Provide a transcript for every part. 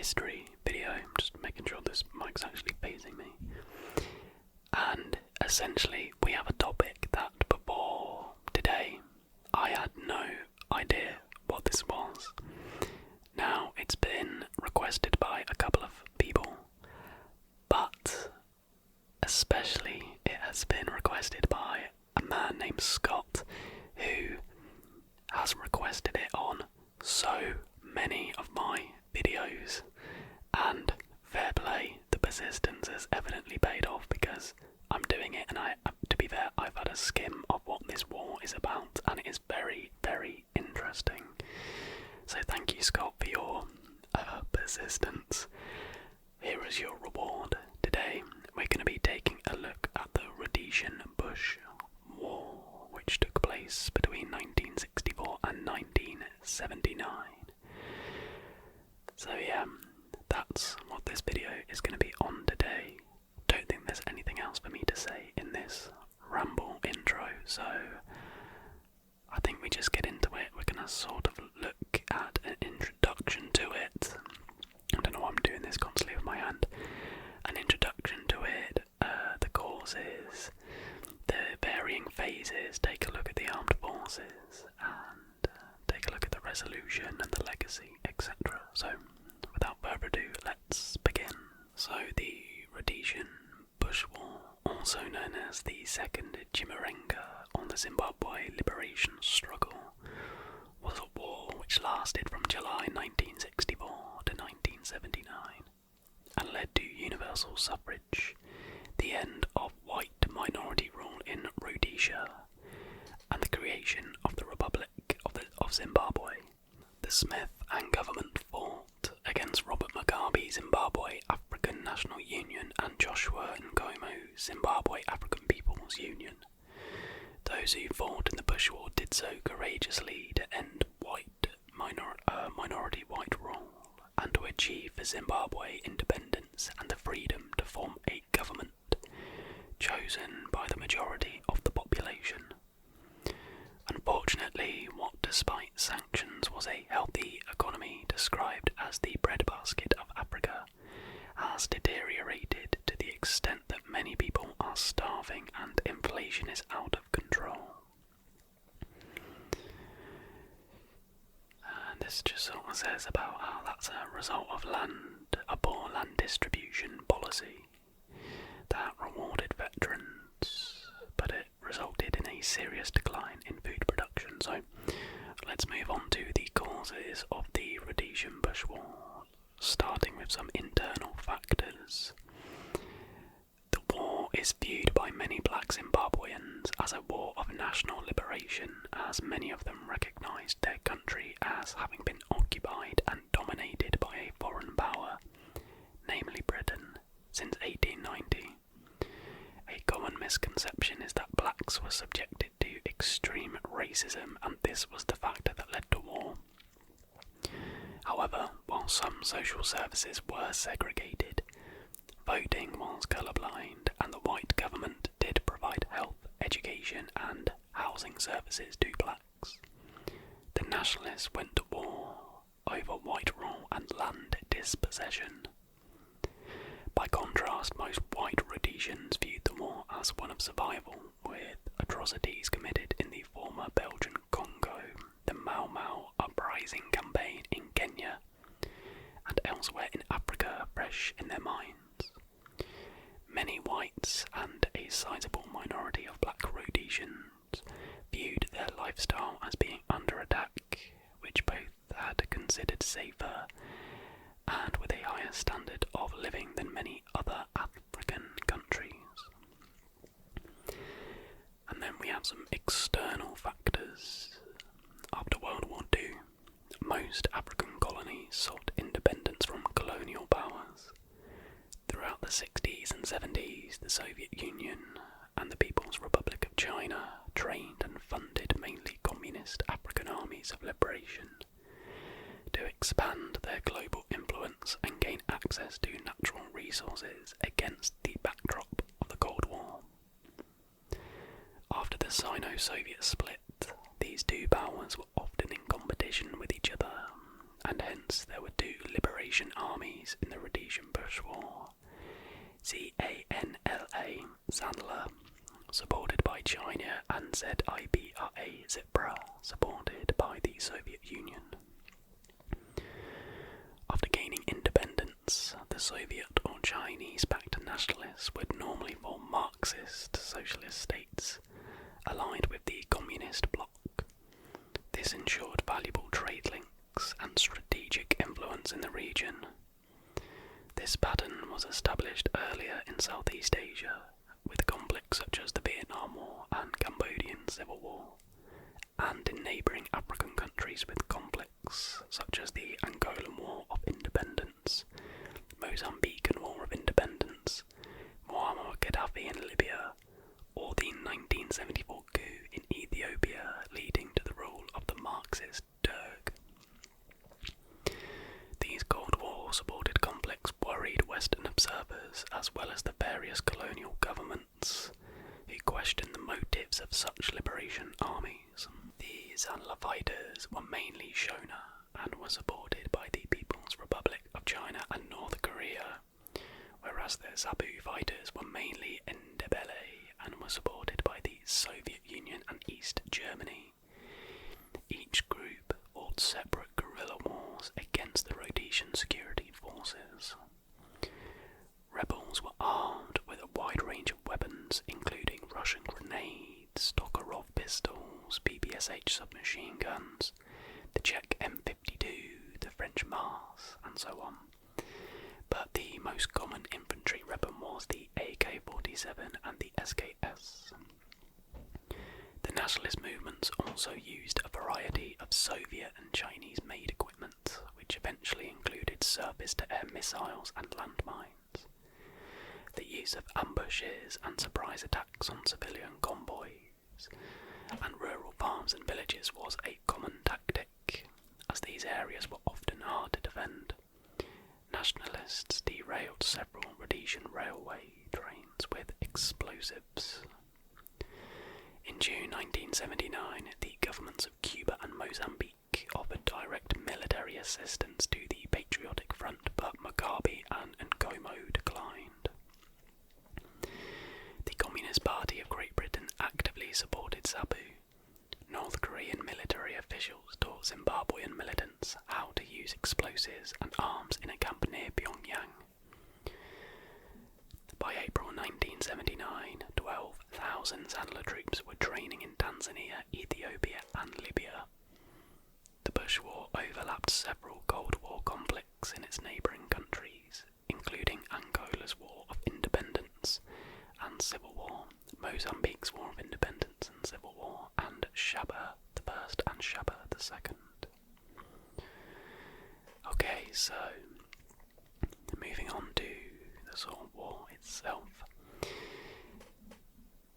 history video. I'm just making sure this mic's actually facing me. And essentially, we have a topic that before today, I had no idea what this was. Now, it's been requested by a couple of people, but especially it has been requested by a man named Scott, who has requested it on so many of my videos, and fair play, the persistence has evidently paid off because I'm doing it, and to be fair, I've had a skim of what this war is about, and it is very, very interesting. So thank you, Scott, for your persistence. Here is your reward. Today, we're going to be taking a look at the Rhodesian Bush War, which took place between 1964 and 1979. So yeah, that's what this video is going to be on today. Don't think there's anything else for me to say in this ramble intro, so I think we just get into it. We're going to sort of look at an introduction to it. I don't know why I'm doing this constantly with my hand. An introduction to it, the causes, the varying phases, take a look at the armed forces, and take a look at the resolution and the legacy, etc. So, without further ado, let's begin. So, the Rhodesian Bush War, also known as the Second Chimurenga on the Zimbabwe Liberation Struggle, was a war which lasted from July 1964 to 1979 and led to universal suffrage, the end of white minority rule in Rhodesia, and the creation of the Republic of Zimbabwe. The Smith and government fought against Robert Mugabe Zimbabwe African National Union and Joshua Nkomo Zimbabwe African People's Union. Those who fought in the Bush War did so courageously to end minority white rule and to achieve for Zimbabwe independence and the freedom to form a government chosen by the majority of the population. Unfortunately, what despite sanctions was a healthy economy described as the breadbasket of Africa has deteriorated to the extent that many people are starving and inflation is out of control. And this just sort of says about how that's a result of a poor land distribution policy that rewarded veterans, but it resulted in a serious decline in food production. So let's move on to the causes of the Rhodesian Bush War, starting with some internal factors. The war is viewed by many black Zimbabweans as a war of national liberation, as many of them recognised their country as having been occupied and dominated by a foreign power, namely Britain, since 1890. A common misconception is that blacks were subjected to extreme racism, and this was the factor that led to war. However, while some social services were segregated, voting was colourblind, and the white government did provide health, education and housing services to blacks. The nationalists went to war over white rule and land dispossession. By contrast, most white Rhodesians viewed the war as one of survival, with atrocities committed in the former Belgian Congo, the Mau Mau uprising campaign in Kenya, and elsewhere in Africa fresh in their minds. Many whites and a sizable minority of black Rhodesians viewed their lifestyle as being under attack, which both had considered safer and with a higher standard of living than many other African countries. And then we have some external factors. After World War II, most African colonies sought independence from colonial powers. Throughout the 60s and 70s, the Soviet Union and the People's Republic of China trained and funded mainly communist African armies of liberation to expand their global influence and gain access to natural resources against the backdrop of the Cold War. After the Sino-Soviet split, these two powers were often in competition with each other, and hence there were two liberating Liberation Armies in the Rhodesian Bush War. ZANLA, Sandler, supported by China, and ZIBRA, supported by the Soviet Union. After gaining independence, the Soviet or Chinese-backed nationalists would normally form Marxist socialist states, aligned with the Communist bloc. This ensured valuable trade links and strategic influence in the region. This pattern was established earlier in Southeast Asia, with conflicts such as the Vietnam War and Cambodian Civil War, and in neighbouring African countries with conflicts such as the Angolan War of Independence, Mozambican War of Independence, Muammar Gaddafi in Libya, or the 1974 coup in Ethiopia leading to the rule of the Marxist Derg. These Cold War-supported conflicts worried Western observers as well as the various colonial governments, who questioned the motives of such liberation armies. The Zanla fighters were mainly Shona and were supported by the People's Republic of China and North Korea, whereas the Zabu fighters were mainly Ndebele and were supported by the Soviet Union and East Germany. Each group fought separate guerrilla wars against the Rhodesian security forces. Rebels were armed with a wide range of weapons, including Russian grenades, Tokarov pistols, BBSH submachine guns, the Czech M52, the French Mars, and so on. But the most common infantry weapon was the AK-47 and the SKS. The nationalist movements also used a variety of Soviet and Chinese-made equipment, which eventually included surface-to-air missiles and landmines. The use of ambushes and surprise attacks on civilian convoys and rural farms and villages was a common tactic, as these areas were often hard to defend. Nationalists derailed several Rhodesian railway trains with explosives. In June 1979, the governments of Cuba and Mozambique offered direct military assistance to the Patriotic Front, but Mugabe and Nkomo declined. The Communist Party of Great Britain actively supported Zabu. North Korean military officials taught Zimbabwean militants how to use explosives and arms in a camp near Pyongyang. By April 1979, 12,000 Sandler troops were training in Tanzania, Ethiopia and Libya. The Bush War overlapped several Cold War conflicts in its neighbouring countries, including Angola's War of Independence and Civil War, Mozambique's War of Independence and Civil War, and Shaba the First and Shaba the Second. Okay, so moving on to the sort of war itself.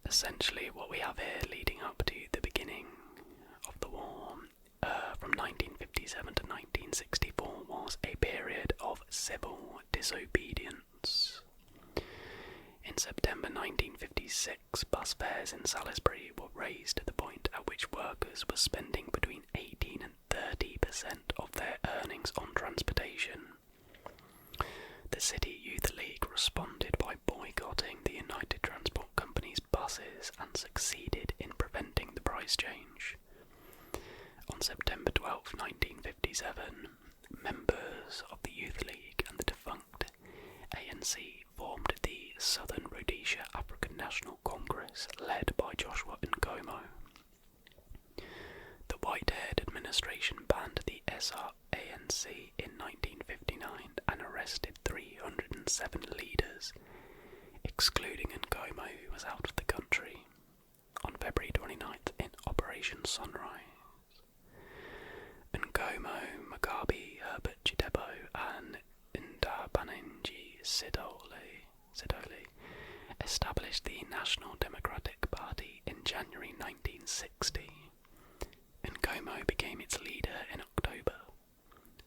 Essentially what we have here leading up to the beginning of the war, from 1957 to 1964, was a period of civil disobedience. In September 1956, bus fares in Salisbury were raised to the point at which workers were spending between 18 and 30% of their earnings on transportation. The City Youth League responded by boycotting the United Transport Company's buses and succeeded in preventing the price change. On September 12, 1957, members of the Youth League and the defunct ANC formed the Southern Rhodesia African National Congress, led by Joshua Nkomo. The white-haired administration banned the SRANC in 1959 and arrested 307 leaders, excluding Nkomo, who was out of the country, on February 29th in Operation Sunrise. Nkomo, Mugabe, Herbert Chidebo and Ndabanenji Sidole established the National Democratic Party in January 1960. Nkomo became its leader in October.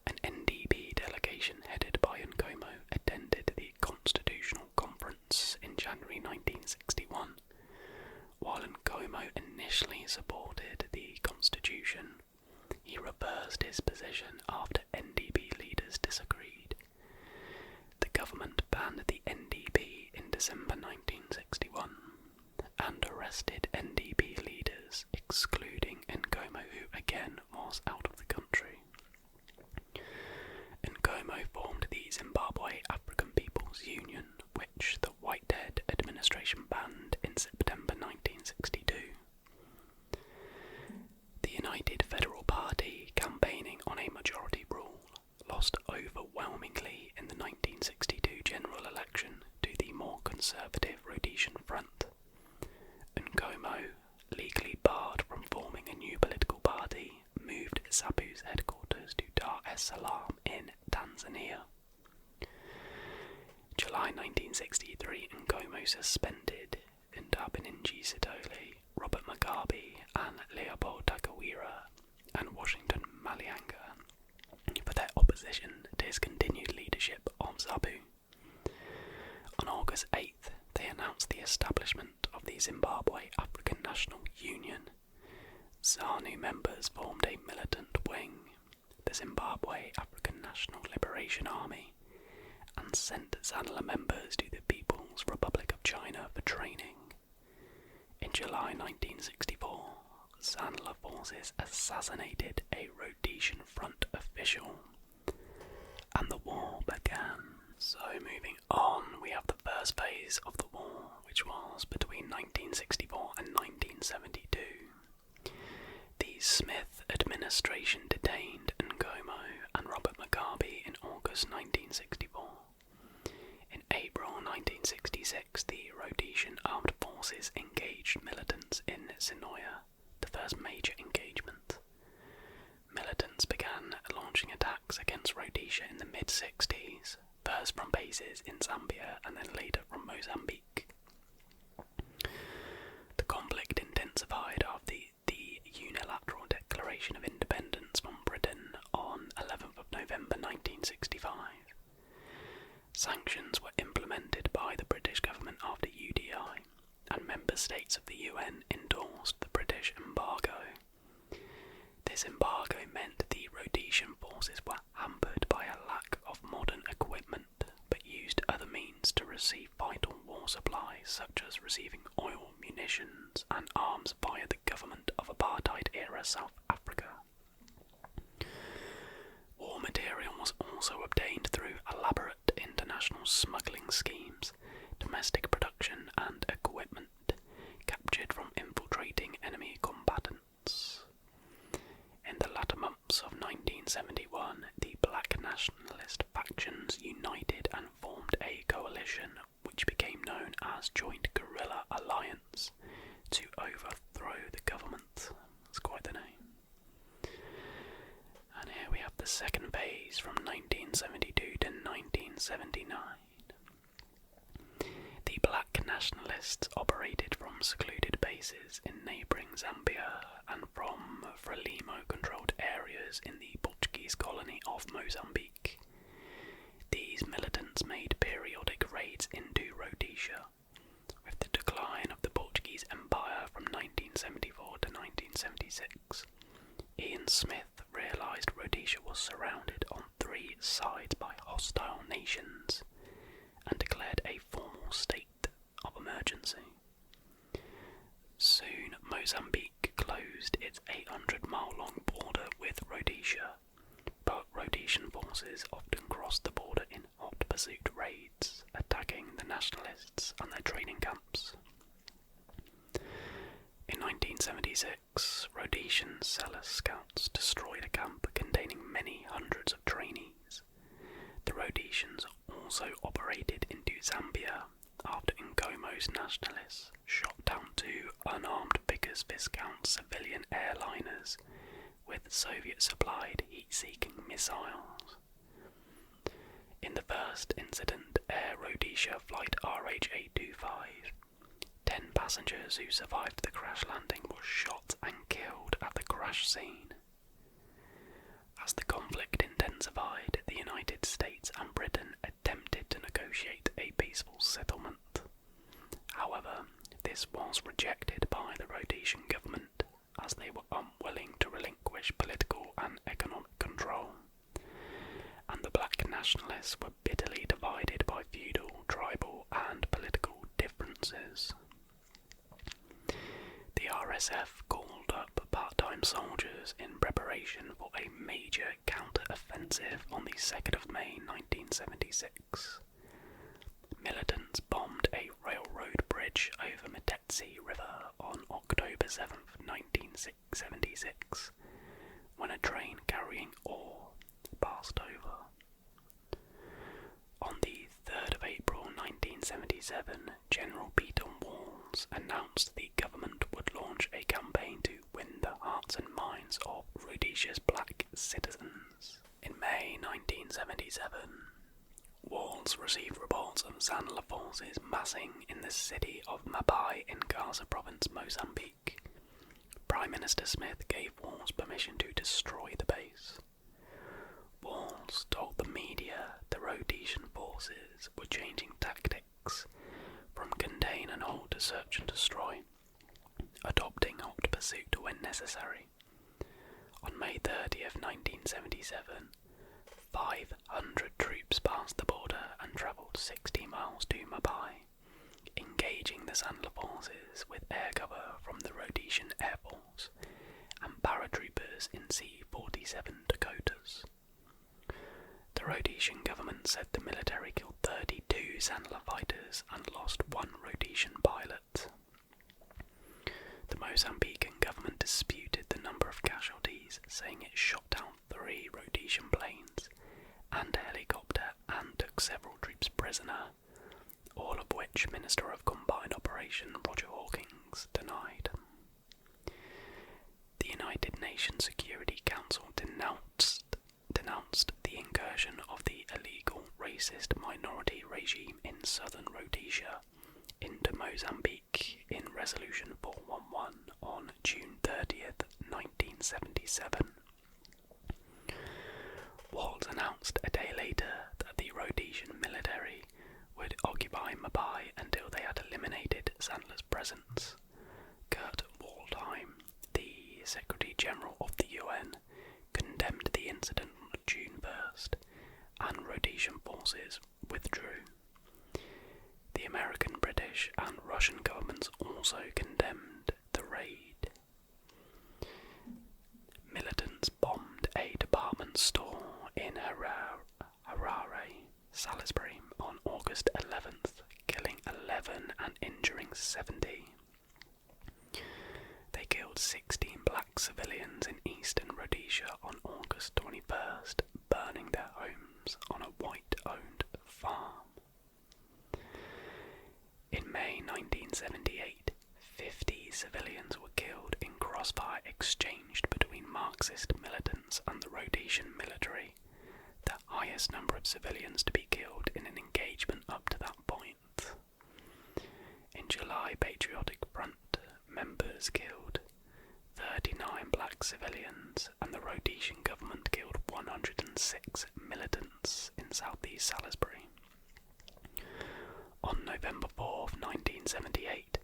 An NDP delegation headed by Nkomo attended the Constitutional Conference in January 1961. While Nkomo initially supported the Constitution, he reversed his position after NDP leaders disagreed Nkomo formed the Zimbabwe African People's Union, which the Whitehead administration banned in September 1962. The United Federal Party, campaigning on a majority rule, lost overwhelmingly in the 1962 general election to the more conservative Rhodesian Front. Nkomo, legally barred from forming a new political party, moved ZAPU's headquarters to Dar es Salaam in Tanzania. July 1963, Nkomo suspended Ndabaningi Sithole, Robert Mugabe and Leopold Takawira and Washington Malianga for their opposition to his continued leadership of ZAPU. On August 8th, they announced the establishment of the Zimbabwe African National Union. ZANU members formed a militant wing, the Zimbabwe African National Liberation Army, and sent ZANLA members to the People's Republic of China for training. In July 1964, ZANLA forces assassinated a Rhodesian Front official, and the war began. So moving on, we have the first phase of the war, which was between 1964 and 1972. The Smith administration detained Nkomo and Robert Mugabe in August 1964. In April 1966, the Rhodesian Armed Forces engaged militants in Sinoia, the first major engagement. Militants began launching attacks against Rhodesia in the mid-60s, first from bases in Zambia and then later from Mozambique. The conflict intensified after the unilateral declaration of independence from Britain on 11th of November 1965. Sanctions were implemented by the British government after UDI, and member states of the UN endorsed the British embargo. This embargo meant the Rhodesian forces were hampered by a lack of modern equipment, but used other means to receive vital war supplies, such as receiving oil, munitions, and arms via the government of apartheid-era South Africa. War material was also obtained through elaborate international smuggling schemes, domestic production and equipment captured from infiltrating enemy combatants. In the latter months of 1971, the black nationalist factions united and formed a coalition which became known as Joint Guerrilla Alliance to overthrow the government. That's quite the name. And here we have the second phase from 1972 to 1979. The black nationalists operated from secluded bases in neighbouring Zambia and from Frelimo-controlled areas in the Portuguese colony of Mozambique. These militants made periodic raids into Rhodesia. With the decline of the Portuguese Empire from 1974 to 1976, Ian Smith realised Rhodesia was surrounded on three sides by hostile nations and declared a formal state of emergency. Soon, Mozambique closed its 800-mile-long border with Rhodesia, but Rhodesian forces often crossed the border in hot pursuit raids, attacking the nationalists and their training camps. In 1976, Rhodesian Selous scouts destroyed a camp containing many hundreds of trainees. The Rhodesians also operated into Zambia after Nkomo's nationalists shot down two unarmed Vickers Viscount civilian airliners with Soviet-supplied heat-seeking missiles. In the first incident, Air Rhodesia Flight RH-825, 10 passengers who survived the crash landing were shot and killed at the crash scene. As the conflict intensified, the United States and Britain attempted to negotiate a peaceful settlement. However, this was rejected by the Rhodesian government, as they were unwilling to relinquish political and economic control, and the black nationalists were bitterly divided by feudal, tribal and political differences. The RSF called up part-time maritime soldiers in preparation for a major counter-offensive on the 2nd of May 1976. Militants bombed a railroad bridge over Metetsi River on October 7, 1976, when a train carrying ore passed over. On the 3rd of April 1977, General Peter Walls announced the government would launch a campaign to win the hearts and minds of Rhodesia's black citizens. In May 1977, Walls received reports of Sandler forces massing in the city of Mabai in Gaza Province, Mozambique. Prime Minister Smith gave Walls permission to destroy the base. Walls told the media the Rhodesian forces were changing tactics from contain and hold to search and destroy, adopting hot pursuit when necessary. On May 30th, 1977, 500 troops passed the border and travelled 60 miles to Mabai, engaging the Sandler forces with air cover from the Rhodesian Air Force and paratroopers in C-47 Dakotas. The Rhodesian government said the military killed 32 Sandler fighters and lost 1 Rhodesian pilot. The Mozambican government disputed the number of casualties, saying it shot down 3 Rhodesian planes and a helicopter and took several troops prisoner, all of which Minister of Combined Operation Roger Hawkins denied. The United Nations Security Council denounced the incursion of the illegal racist minority regime in southern Rhodesia into Mozambique in Resolution 411 on June 30th, 1977. Walls announced a day later that the Rhodesian military would occupy Mabai until they had eliminated Sandler's presence. Kurt Waldheim, the Secretary General of the UN, condemned the incident on June 1st, and Rhodesian forces withdrew. The American, British and Russian governments also condemned the raid. Militants bombed a department store in Harare, Salisbury, on August 11th, killing 11 and injuring 70. They killed 16 black civilians in eastern Rhodesia on August 21st, burning their homes on a white-owned farm. In May 1978, 50 civilians were killed in crossfire exchanged between Marxist militants and the Rhodesian military, the highest number of civilians to be killed in an engagement up to that point. In July, Patriotic Front members killed 39 black civilians, and the Rhodesian government killed 106 militants in southeast Salisbury. On November 4th, 1978,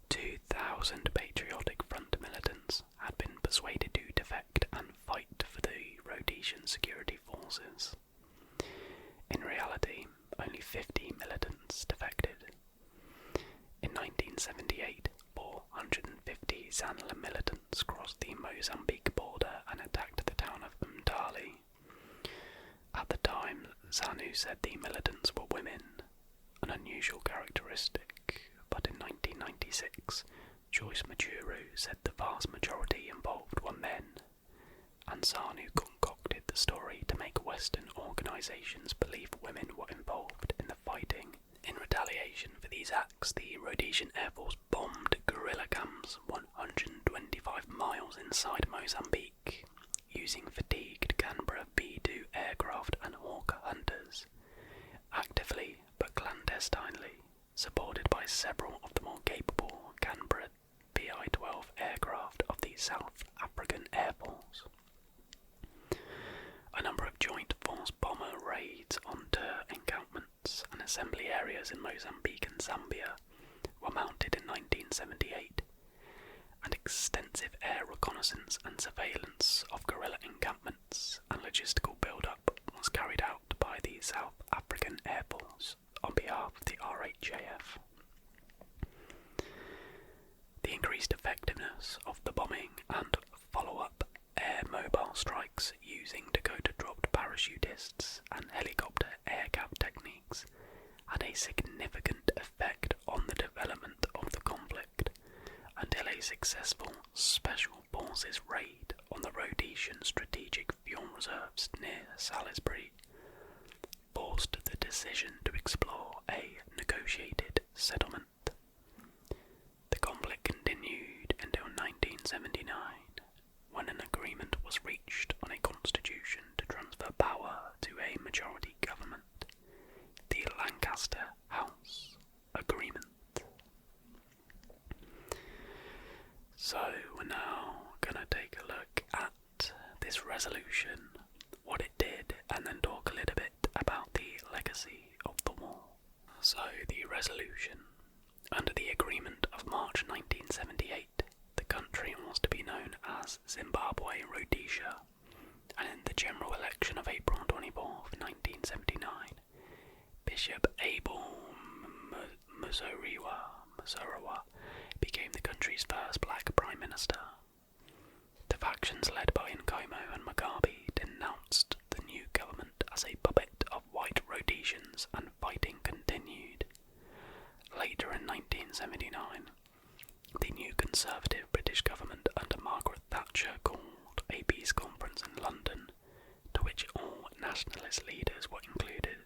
2,000 Patriotic Front militants had been persuaded to defect and fight for the Rhodesian security forces. In reality, only 50 militants defected. In 1978, 450 Sandler militants crossed the Mozambique border and attacked the town of Umtali. At the time, ZANU said the militants were women, an unusual characteristic, but in 1996, Joyce Machuru said the vast majority involved were men, and ZANU concocted the story to make Western organisations believe women were involved in the fighting. In retaliation for these acts, the Rhodesian Air Force bombed guerrilla camps 125 miles inside Mozambique, using fatigued Canberra B-2 aircraft and Hawker Hunters, actively but clandestinely, supported by several of the more capable Canberra BI-12 aircraft of the South African Air Force. A number of joint force bomber raids on Tur encampments and assembly areas in Mozambique and Zambia were mounted in 1978, and extensive air reconnaissance and surveillance of guerrilla encampments and logistical build-up was carried out by the South African Air Force on behalf of the RHAF. The increased effectiveness of the bombing and follow-up air mobile strikes using Dakota-dropped parachutists and helicopter air-cap techniques had a significant effect on the development of the conflict until a successful Special Forces raid on the Rhodesian strategic fuel reserves near Salisbury forced the decision to explore a negotiated settlement. The conflict continued until 1979, when an agreement was reached on a constitution to transfer power to a majority government, the Lancaster House Agreement. So we're now going to take a look at this resolution, what it did, and then talk a little bit about the legacy of the war. So the resolution. Under the agreement of March 1978, the country was to be known as Zimbabwe Rhodesia, and in the general election of April 24, 1979, Bishop Abel Muzorewa became the country's first black prime minister. The factions led by Nkomo and Mugabe denounced the new government as a puppet of white Rhodesians, and fighting continued. Later in 1979, the new Conservative British government under Margaret Thatcher called a peace conference in London, to which all nationalist leaders were included.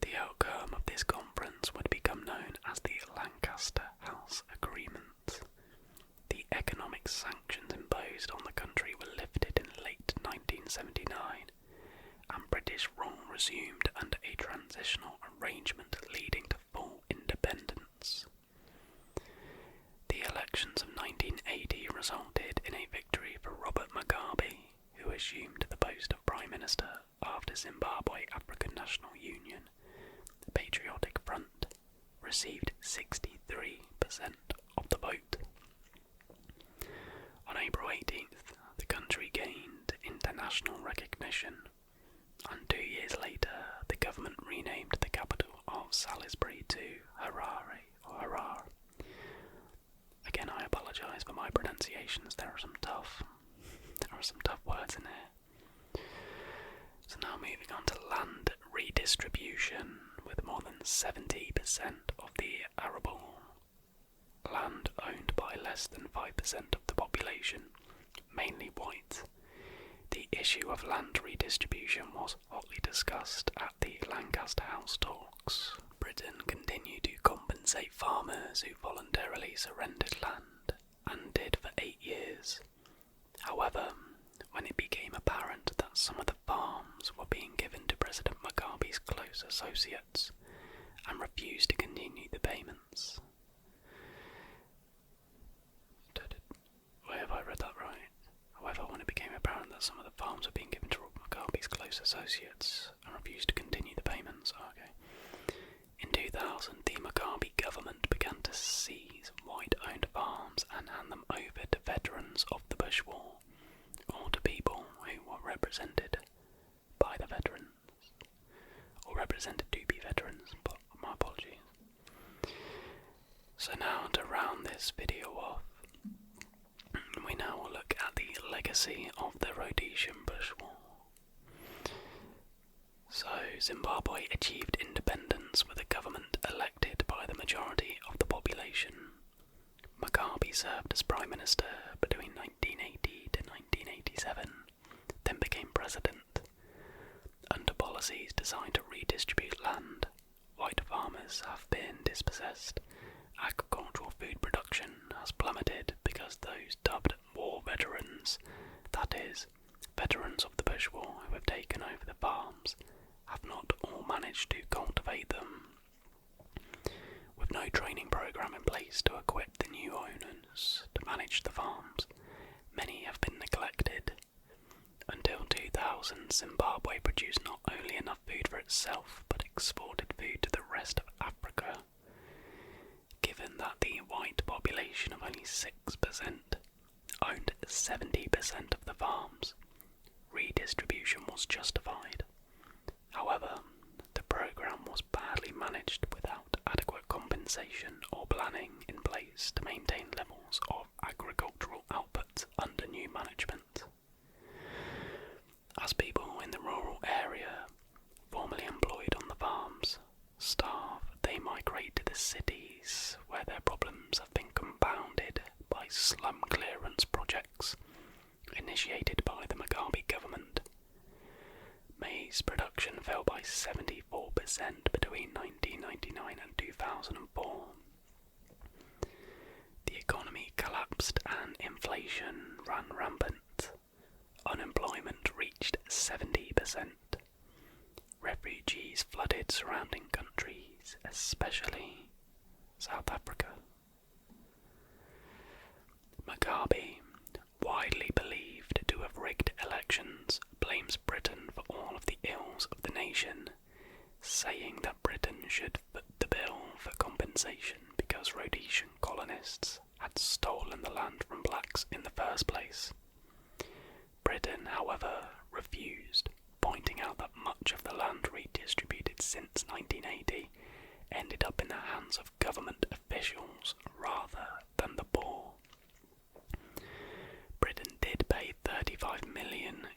The outcome of this conference would become known as the Lancaster House Agreement. The economic sanctions imposed on the country were lifted in late 1979, and British rule resumed under a transitional arrangement leading to full independence. The elections of 1980 resulted in a victory for Robert Mugabe, who assumed the post of Prime Minister after Zimbabwe African National Union, the Patriotic Front, received 63% of the vote. On April 18th, the country gained international recognition, and 2 years later, the government renamed the capital of Salisbury to Harare. Again, I apologise for my pronunciations. There are some tough words in here. So now moving on to land redistribution, with more than 70% of the arable land owned by less than 5% of the population, mainly white. The issue of land redistribution was hotly discussed at the Lancaster House talks. Britain continued to compensate farmers who voluntarily surrendered land, and did for 8 years. However, when it became apparent that some of the farms were being given to President Mugabe's close associates, and refused to continue the payments. Have I read that right? However, when it became apparent that some of the farms were being given to Mugabe's close associates and refused to continue the payments. Okay. In 2000, the Mugabe government began to seize white-owned farms and hand them over to veterans of the Bush War, or to people who were represented by the veterans, or represented to be veterans, but my apologies. So now, to round this video off, we now will look at the legacy of the Rhodesian Bush War. So, Zimbabwe achieved independence with a government elected by the majority of the population. Mugabe served as Prime Minister between 1980 to 1987, then became President. Under policies designed to redistribute land, white farmers have been dispossessed. Agricultural food production has plummeted because those dubbed war veterans, that is, veterans of the Bush War who have taken over the farms, have not all managed to cultivate them. With no training program in place to equip the new owners to manage the farms, many have been neglected. Until 2000, Zimbabwe produced not only enough food for itself, but exported food to the rest of Africa. Given that the white population of only 6% owned 70% of the farms, redistribution was justified. However, the program was badly managed without adequate compensation or planning in place to maintain levels of agricultural output. management. As people in the rural area, formerly employed on the farms, starve, they migrate to the cities where their problems have been compounded by slum clearance projects initiated by the Mugabe government. Maize production fell by 74% between 1999 and 2004. The economy collapsed and inflation ran rampant. Unemployment reached 70%. Refugees flooded surrounding countries, especially South Africa. Mugabe, widely believed to have rigged elections, blames Britain for all of the ills of the nation, saying that Britain should foot the bill for compensation because Rhodesian colonists had stolen the land from blacks in the first place. Britain, however, refused, pointing out that much of the land redistributed since 1980 ended up in the hands of government officials rather than the poor. Britain did pay $35 million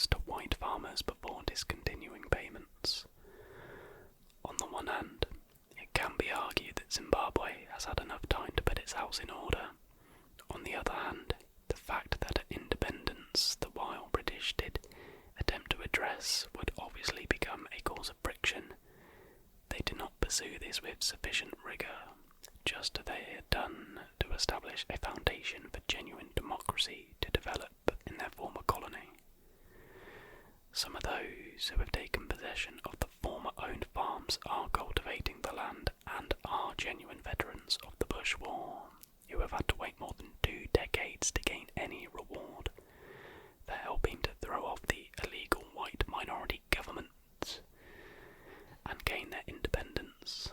to white farmers before discontinuing payments. On the one hand, it can be argued that Zimbabwe has had enough time to put its house in order. On the other hand, the fact that at independence the while British did attempt to address would obviously become a cause of friction. They did not pursue this with sufficient rigour, just as they had done to establish a foundation for genuine democracy to develop in their former colony. Some of those who have taken possession of the former owned farms are cultivating the land and are genuine veterans of the Bush War, who have had to wait more than 2 decades to gain any reward for helping to throw off the illegal white minority government and gain their independence.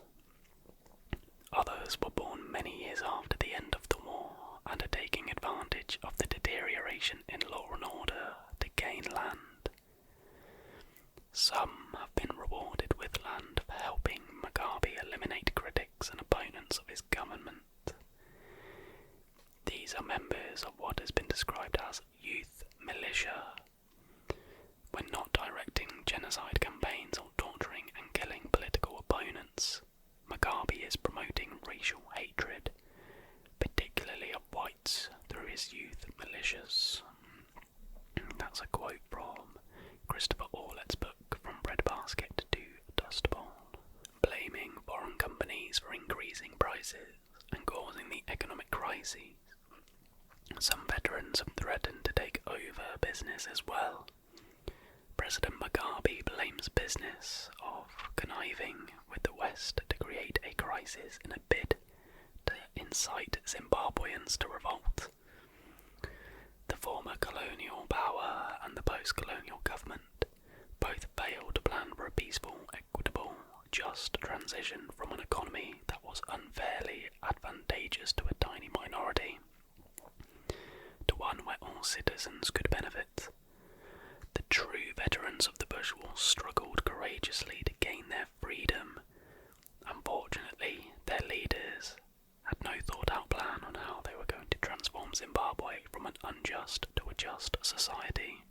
Others were born many years after the end of the war and are taking advantage of the deterioration in law and order to gain land. Some have been rewarded with land for helping Mugabe eliminate critics and opponents of his government. These are members of what has been described as youth militia. When not directing genocide campaigns or torturing and killing political opponents, Mugabe is promoting racial hatred, particularly of whites, through his youth militias. That's a quote from Christopher Orlett's book From Breadbasket to Dust Bowl. Blaming foreign companies for increasing prices and causing the economic crises, some veterans have threatened to take over business as well. President Mugabe blames business of conniving with the West to create a crisis in a bid to incite Zimbabweans to revolt. The former colonial power and the post-colonial government both failed to plan for a peaceful, equitable, just transition from an economy that was unfairly advantageous to a tiny minority to one where all citizens could benefit. The true veterans of the Bush War struggled courageously to gain their freedom. Unfortunately, their leaders had no thought-out plan on how they were going to transform Zimbabwe from an unjust to a just society.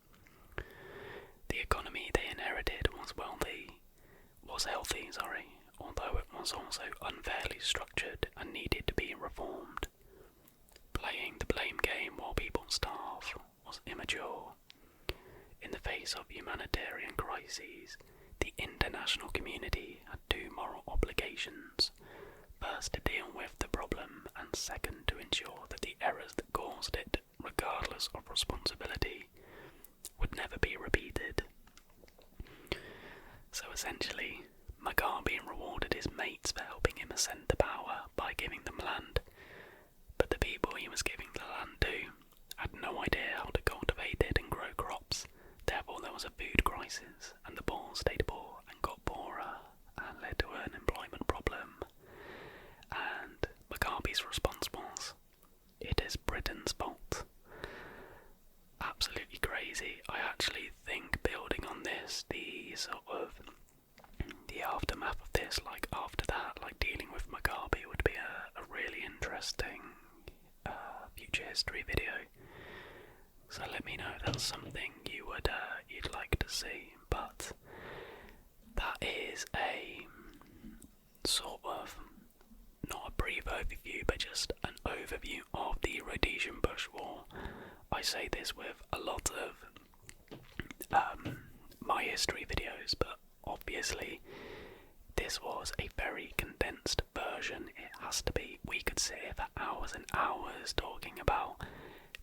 The economy they inherited was healthy, although it was also unfairly structured and needed to be reformed. Playing the blame game while people starve was immature. In the face of humanitarian crises, the international community had 2 moral obligations. First, to deal with the problem, and second, to ensure that the errors that caused it, regardless of responsibility, would never be repeated. So essentially, Mugabe rewarded his mates for helping him ascend to power by giving them land, but the people he was giving the land to had no idea how to cultivate it and grow crops. Therefore there was a food crisis, and the poor stayed poor and got poorer, and led to an employment problem. And Mugabe's response was, "It is Britain's fault." Absolutely crazy. I actually think building on this, the aftermath of this, after that, dealing with Mugabe would be a really interesting future history video. So let me know if that's something you'd like to see. But that is a sort of, not a brief overview, but just an overview of the Rhodesian Bush War. I say this with a lot of my history videos, but obviously this was a very condensed version. It has to be. We could sit here for hours and hours talking about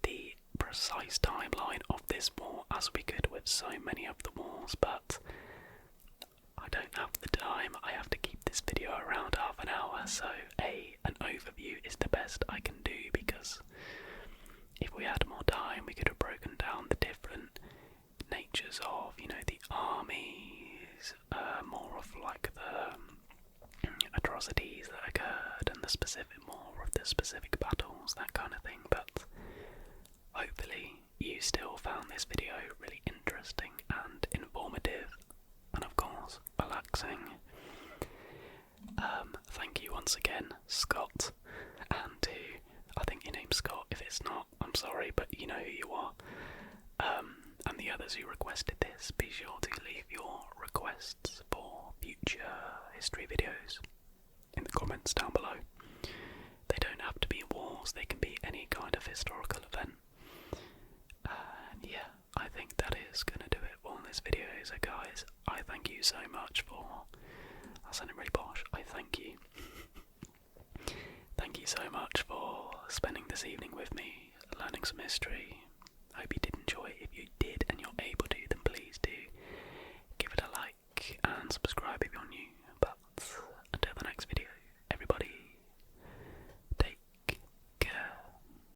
the precise timeline of this war, as we could with so many of the wars, but I don't have the time. I have to keep this video around half an hour, so an overview is the best I can do, because if we had more time we could have broken down the different natures of, the armies, more of like the atrocities that occurred and more of the specific battles, that kind of thing. But hopefully you still found this video really interesting and informative, and of course relaxing. Thank you once again, Scott, and I think your name's Scott. If it's not, I'm sorry, but you know who you are. And the others who requested this, be sure to leave your requests for future history videos in the comments down below. They don't have to be wars, they can be any kind of historical event. And yeah, I think that is going to do it for this video. So guys, I thank you so much for... I sounded really posh. I thank you. Thank you so much for spending this evening with me, learning some history. Hope you